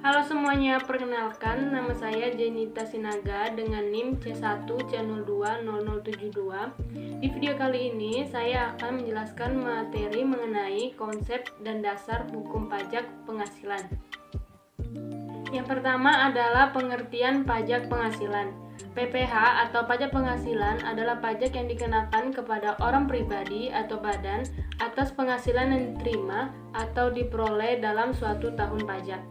Halo semuanya, perkenalkan nama saya Jenita Sinaga dengan NIM C1C020072. Di video kali ini saya akan menjelaskan materi mengenai konsep dan dasar hukum pajak penghasilan. Yang pertama adalah pengertian pajak penghasilan. PPH atau pajak penghasilan adalah pajak yang dikenakan kepada orang pribadi atau badan atas penghasilan yang diterima atau diperoleh dalam suatu tahun pajak.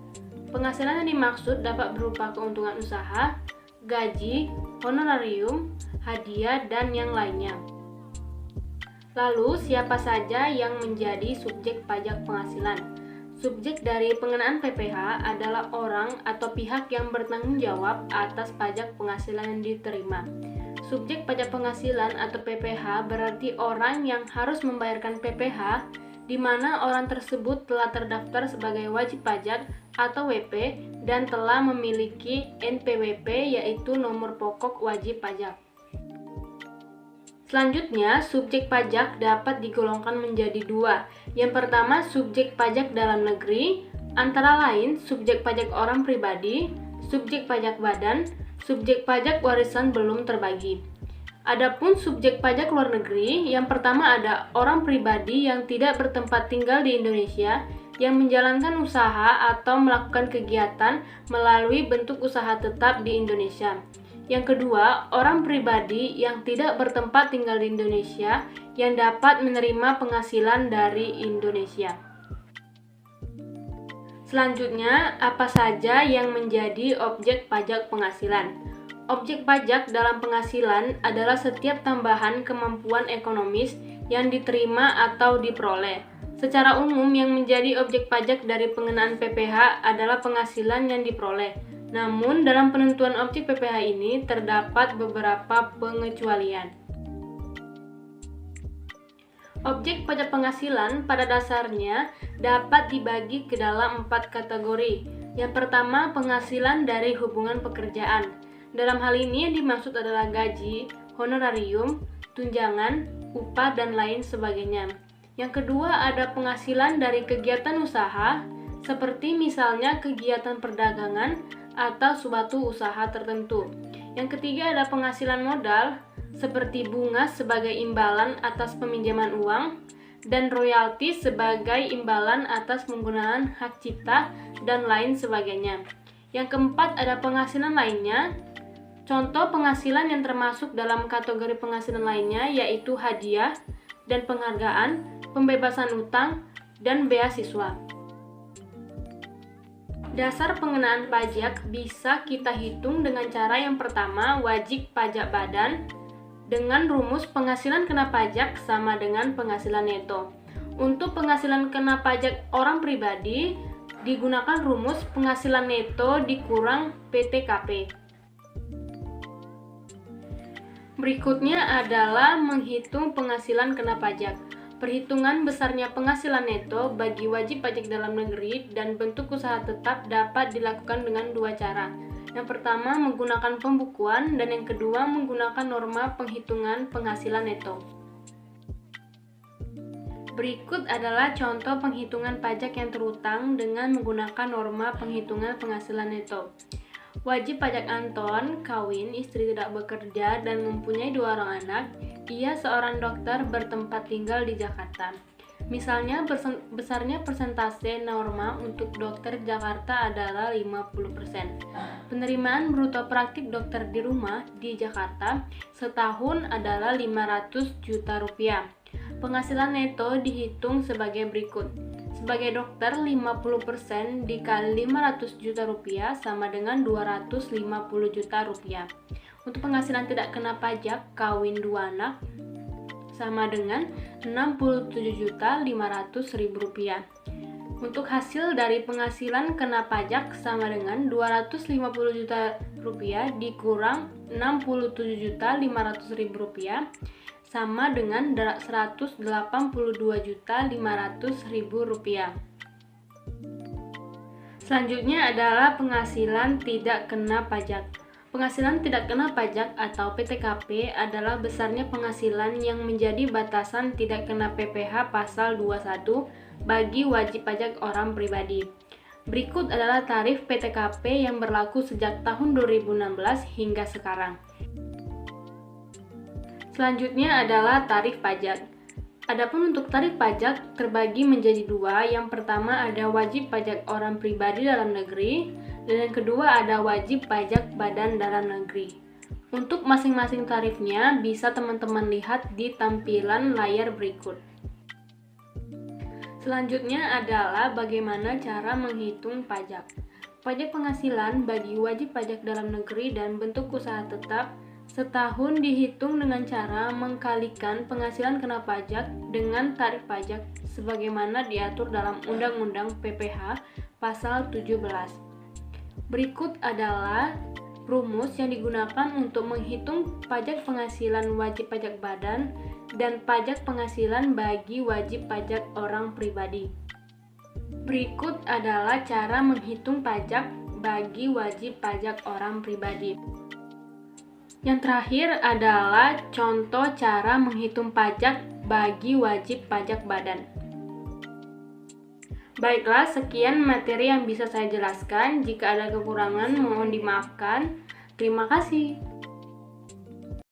Penghasilan yang dimaksud dapat berupa keuntungan usaha, gaji, honorarium, hadiah, dan yang lainnya. Lalu, siapa saja yang menjadi subjek pajak penghasilan? Subjek dari pengenaan PPH adalah orang atau pihak yang bertanggung jawab atas pajak penghasilan yang diterima. Subjek pajak penghasilan atau PPH berarti orang yang harus membayarkan PPH di mana orang tersebut telah terdaftar sebagai wajib pajak atau WP dan telah memiliki NPWP yaitu nomor pokok wajib pajak. Selanjutnya, subjek pajak dapat digolongkan menjadi dua. Yang pertama, subjek pajak dalam negeri, antara lain subjek pajak orang pribadi, subjek pajak badan, subjek pajak warisan belum terbagi. Adapun subjek pajak luar negeri, yang pertama ada orang pribadi yang tidak bertempat tinggal di Indonesia, yang menjalankan usaha atau melakukan kegiatan melalui bentuk usaha tetap di Indonesia. Yang kedua, orang pribadi yang tidak bertempat tinggal di Indonesia yang dapat menerima penghasilan dari Indonesia. Selanjutnya, apa saja yang menjadi objek pajak penghasilan? Objek pajak dalam penghasilan adalah setiap tambahan kemampuan ekonomis yang diterima atau diperoleh. Secara umum, yang menjadi objek pajak dari pengenaan PPH adalah penghasilan yang diperoleh. Namun, dalam penentuan objek PPH ini terdapat beberapa pengecualian. Objek pajak penghasilan pada dasarnya dapat dibagi ke dalam 4 kategori. Yang pertama, penghasilan dari hubungan pekerjaan. Dalam hal ini yang dimaksud adalah gaji, honorarium, tunjangan, upah, dan lain sebagainya. Yang kedua, ada penghasilan dari kegiatan usaha, seperti misalnya kegiatan perdagangan atau suatu usaha tertentu. Yang ketiga, ada penghasilan modal, seperti bunga sebagai imbalan atas peminjaman uang, dan royalti sebagai imbalan atas penggunaan hak cipta, dan lain sebagainya. Yang keempat, ada penghasilan lainnya. Contoh penghasilan yang termasuk dalam kategori penghasilan lainnya yaitu hadiah dan penghargaan, pembebasan utang, dan beasiswa. Dasar pengenaan pajak bisa kita hitung dengan cara yang pertama, wajib pajak badan dengan rumus penghasilan kena pajak sama dengan penghasilan neto. Untuk penghasilan kena pajak orang pribadi digunakan rumus penghasilan neto dikurang PTKP. Berikutnya adalah menghitung penghasilan kena pajak. Perhitungan besarnya penghasilan neto bagi wajib pajak dalam negeri dan bentuk usaha tetap dapat dilakukan dengan dua cara. Yang pertama menggunakan pembukuan dan yang kedua menggunakan norma penghitungan penghasilan neto. Berikut adalah contoh penghitungan pajak yang terutang dengan menggunakan norma penghitungan penghasilan neto. Wajib pajak Anton, kawin, istri tidak bekerja, dan mempunyai 2 orang anak. Ia seorang dokter bertempat tinggal di Jakarta. Misalnya, besarnya persentase norma untuk dokter Jakarta adalah 50%. Penerimaan bruto praktik dokter di rumah di Jakarta setahun adalah 500 juta rupiah. Penghasilan neto dihitung sebagai berikut. Sebagai dokter, 50% dikali 500 juta rupiah sama dengan 250 juta rupiah. Untuk penghasilan tidak kena pajak, kawin 2 anak, sama dengan 67.500.000 rupiah. Untuk hasil dari penghasilan kena pajak sama dengan 250 juta rupiah dikurang 67.500.000 rupiah sama dengan 182.500.000 rupiah. Selanjutnya adalah penghasilan tidak kena pajak. Penghasilan tidak kena pajak atau PTKP adalah besarnya penghasilan yang menjadi batasan tidak kena PPH pasal 21 bagi wajib pajak orang pribadi. Berikut adalah tarif PTKP yang berlaku sejak tahun 2016 hingga sekarang. Selanjutnya adalah tarif pajak. Adapun untuk tarif pajak terbagi menjadi dua. Yang pertama ada wajib pajak orang pribadi dalam negeri, dan yang kedua ada wajib pajak badan dalam negeri. Untuk masing-masing tarifnya bisa teman-teman lihat di tampilan layar berikut. Selanjutnya adalah bagaimana cara menghitung pajak. Pajak penghasilan bagi wajib pajak dalam negeri dan bentuk usaha tetap setahun dihitung dengan cara mengkalikan penghasilan kena pajak dengan tarif pajak sebagaimana diatur dalam Undang-Undang PPH pasal 17. Berikut adalah rumus yang digunakan untuk menghitung pajak penghasilan wajib pajak badan dan pajak penghasilan bagi wajib pajak orang pribadi. Berikut adalah cara menghitung pajak bagi wajib pajak orang pribadi. Yang terakhir adalah contoh cara menghitung pajak bagi wajib pajak badan. Baiklah, sekian materi yang bisa saya jelaskan. Jika ada kekurangan, mohon dimaafkan. Terima kasih.